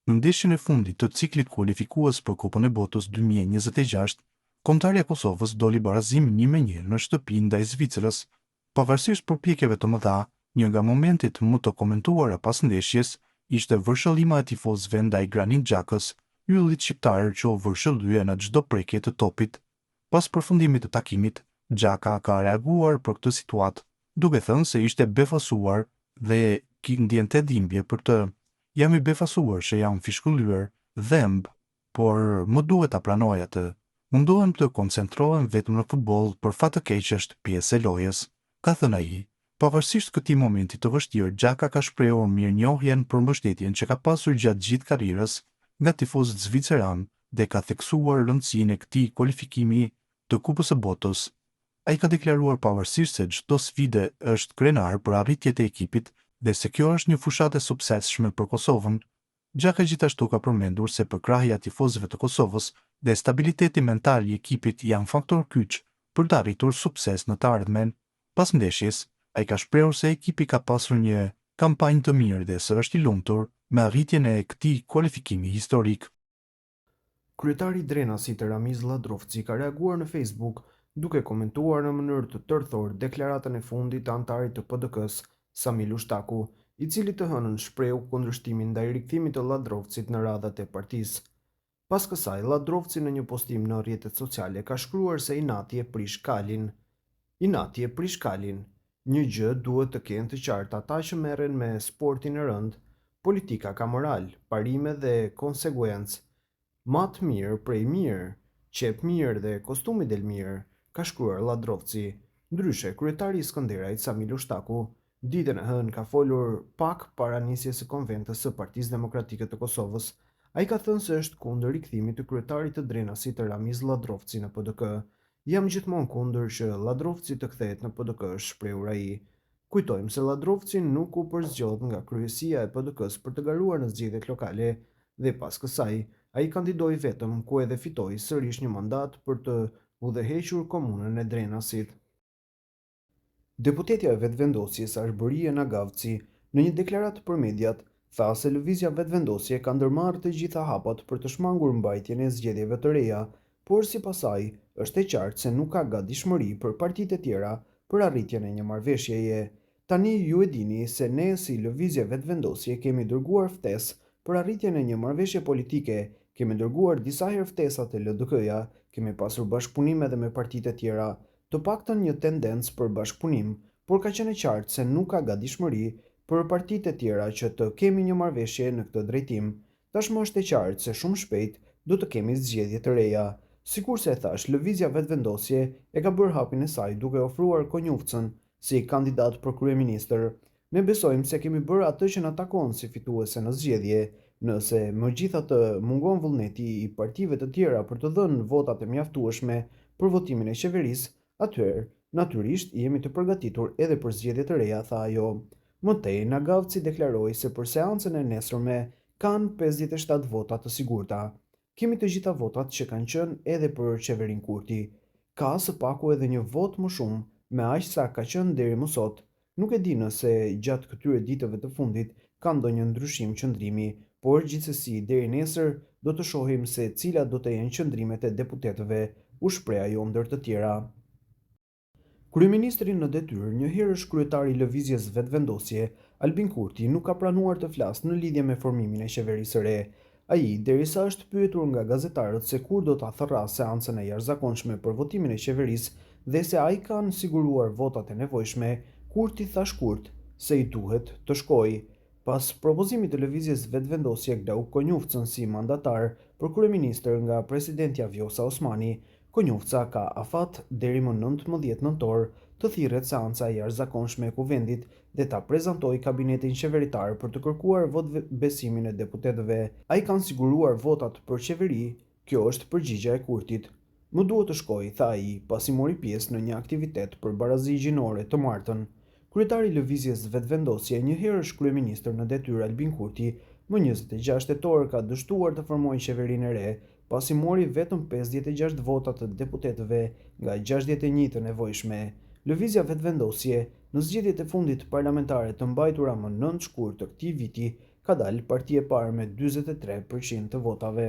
Në ndeshjen e fundit të ciklit kualifikues për Kopën e Botës 2026, kombëtarja e Kosovës doli barazimi 1-1 në shtëpi ndaj Zvicrës. Pavarësisht përpjekjeve të mëdha, një nga momentet më të komentuara pas ndeshjes ishte vërshëllima e tifozëve ndaj Granit Xhakës, yllit shqiptar që u vërshëllye në çdo prekje të topit. Pas përfundimit të takimit, Xhaka ka reaguar për këtë situatë, duke thënë se ishte befasuar dhe ndjente dhimbje për të. Jam i befasuar që jam fishkullyer dhemb, por më duhet ta pranoj atë. Mundohem të koncentrohem vetëm në futboll, për fat të keq është pjesë e lojës, ka thënë ai. Pavarësisht këtij momenti të vështirë, Xhaka ka shprehur mirënjohjen për mbështetjen që ka pasur gjatë gjithë karrierës nga tifozët zviceran dhe ka theksuar rëndësinë e këtij kualifikimi të Kupës së Botës. Ai ka deklaruar pavarësisht se çdo sfidë është krenar për arritjet e ekipit dhe se kjo është një fushatë e suksesshme për Kosovën. Xhaka gjithashtu ka përmendur se përkrahja e tifozëve të Kosovës dhe stabiliteti mental i ekipit janë faktor kyç për të arritur sukses në të ardhmen. Pas ndeshjes, ai ka shprehur se ekipi ka pasur një kampanjë të mirë dhe se është i lumtur me arritjen e këtij kualifikimi historik. Kryetari i Drenasit Ramiz Ladrovci ka reaguar në Facebook duke komentuar në mënyrë të tërthor deklaratën e fundit të antarit të PDK-s, Samil Ushtaku, i cili të hënën shprehu kundërshtimin ndaj rikthimit të Ladrovcit në radhat e partisë. Pas kësaj, Ladrovci në një postim në rrjetet sociale ka shkruar se Inati e prish kalin. Inati e prish kalin. Një gjë duhet të kenë të qartë ata që merren me sportin e rënd, politika ka moral, parime dhe konsekuencë. Matë mirë prej mirë, qep mirë dhe kostumi del mirë, ka shkruar Ladrovci. Ndryshe, kryetari i Skënderajt Samil Ushtaku ditën e hënë ka folur pak para nisjes së konventës së Partisë Demokratike të Kosovës. Ai ka thënë se është kundër rikthimit të kryetarit të Drenasit Ramiz Ladrovci në PDK. Jam gjithmonë kundër që Ladrovci të kthehet në PDK, shprehur ai. Kujtojmë se Ladrovci nuk u përzgjodh nga kryesia e PDK-s për të garuar në zgjedhjet lokale dhe pas kësaj ai kandidoi vetëm, ku edhe fitoi sërish një mandat për të udhëhequr komunën e Drenasit. Deputetja e vetëvendosjes Arbërie Nagavci në një deklaratë për mediat tha se lëvizja vetëvendosje ka ndërmarrë të gjitha hapat për të shmangur mbajtjen e zgjedhjeve të reja, por sipas saj është e qartë se nuk ka gatishmëri për partitë e tjera për arritjen e një marrëveshjeje. Tani ju e dini se ne si lëvizje vetëvendosje kemi dërguar ftesë për arritjen e një marrëveshje politike, kemi dërguar disa herë ftesat e LDK-ja, kemi pasur bashkëpunime edhe me partitë e tjera, të paktën një tendencë për bashkëpunim, por ka qenë qartë se nuk ka gatishmëri për partitë e tjera që të kemi një marrëveshje në këtë drejtim. Tashmë është e qartë se shumë shpejt do të kemi zgjedhje të reja. Sikurse e thash, lëvizja vetëvendosje e ka bërë hapin e saj duke ofruar Konjufcën si kandidat për kryeministër. Ne besojmë se kemi bërë atë që na takon si fituese në zgjedhje. Nëse megjithatë mungon vullneti i partive të tjera për të dhënë votat e mjaftueshme për votimin e qeverisë, atëherë natyrisht jemi të përgatitur edhe për zgjedhje të reja, tha ajo. Mëtej, Nagavci deklaroi se për seancën e nesërme kanë 57 vota të sigurta. Kemi të gjitha votat që kanë qenë edhe për qeverin Kurti. Ka së paku edhe një vot më shumë, me aq sa ka qenë deri më sot. Nuk e di nëse gjatë këtyre ditëve të fundit ka ndonjë ndryshim qëndrimi, por gjithsesi deri nesër do të shohim se cilat do të jenë qëndrimet e deputetëve, u shpreh ajo ndër të tjera. Kryeministri në detyrë, një herësh kryetari i lëvizjes vetëvendosje, Albin Kurti, nuk ka pranuar të flasë në lidhje me formimin e qeverisë së re. Ai, derisa është pyetur nga gazetarët se kur do ta thërrasë seancën e jashtëzakonshme për votimin e qeverisë dhe se ai kanë siguruar votat e nevojshme, Kurti tha shkurt se i duhet të shkojë. Pas propozimit të lëvizjes vetëvendosje Glauk Konjufcën si mandatar për kryeministër nga presidentja Vjosa Osmani, Konjufca ka afat deri më 19 nëntor të thirret seanca e jashtëzakonshme e kuvendit dhe ta prezantojë kabinetin qeveritar për të kërkuar votbesimin e deputetëve. Ai kanë siguruar votat për qeveri, kjo është përgjigjja e Kurtit. Më duhet të shkoj, tha ai, pasi mori pjesë në një aktivitet për barazi gjinore të martën. Kryetari i lëvizjes vetëvendosje, një herësh kryeministër në detyrë Albin Kurti, më 26 tetor ka dështuar të formojë qeverinë e re, pasi mori vetëm 56 vota të deputetëve nga 61 të nevojshme. Lëvizja vetëvendosje në zgjedhjet e fundit parlamentare të mbajtura më 9 shkurt të këtij viti ka dalë partia e parë me 43% të votave.